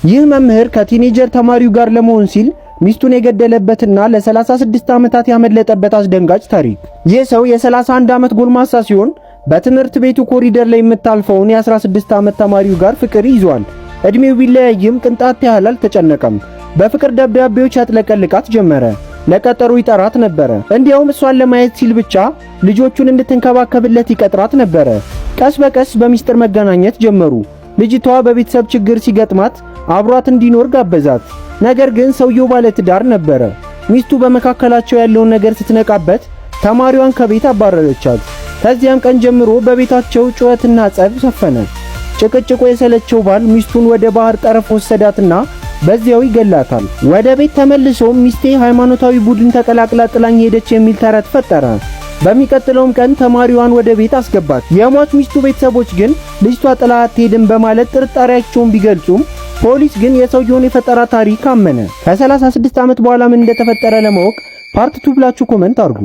ይህ መምህር ከቲኔጀር ተማሪው ጋር ለመሆን ሲል ሚስቱን የገደለበትና ለ36 ዓመታት ያመለጠበት አስደንጋጭ ታሪክ። ይህ ሰው የ31 ዓመት ጎልማሳ ሲሆን በትምህርት ቤቱ ኮሪደር ላይ የምታልፈውን የ16 ዓመት ተማሪው ጋር ፍቅር ይዟል። እድሜው ቢለያይም ቅንጣት ያህል አልተጨነቀም። በፍቅር ደብዳቤዎች ያጥለቀልቃት ጀመረ። ለቀጠሮ ይጠራት ነበረ። እንዲያውም እሷን ለማየት ሲል ብቻ ልጆቹን እንድትንከባከብለት ይቀጥራት ነበረ። ቀስ በቀስ በሚስጥር መገናኘት ጀመሩ። ልጅቷ በቤተሰብ ችግር ሲገጥማት አብሯት እንዲኖር ጋበዛት። ነገር ግን ሰውየው ባለትዳር ነበረ። ሚስቱ በመካከላቸው ያለውን ነገር ስትነቃበት ተማሪዋን ከቤት አባረረቻት። ከዚያም ቀን ጀምሮ በቤታቸው ጩኸትና ጸብ ሰፈነ። ጭቅጭቁ የሰለቸው ባል ሚስቱን ወደ ባህር ጠረፍ ወሰዳትና በዚያው ይገላታል። ወደ ቤት ተመልሶ ሚስቴ ሃይማኖታዊ ቡድን ተቀላቅላ ጥላኝ ሄደች የሚል ተረት ፈጠረ። በሚቀጥለውም ቀን ተማሪዋን ወደ ቤት አስገባት። የሟች ሚስቱ ቤተሰቦች ግን ልጅቷ ጥላ አትሄድም በማለት ጥርጣሬያቸውን ቢገልጹም ፖሊስ ግን የሰውየውን የፈጠራ ታሪክ አመነ። ከ36 ዓመት በኋላ ምን እንደተፈጠረ ለማወቅ ፓርት 2 ብላችሁ ኮሜንት አድርጉ።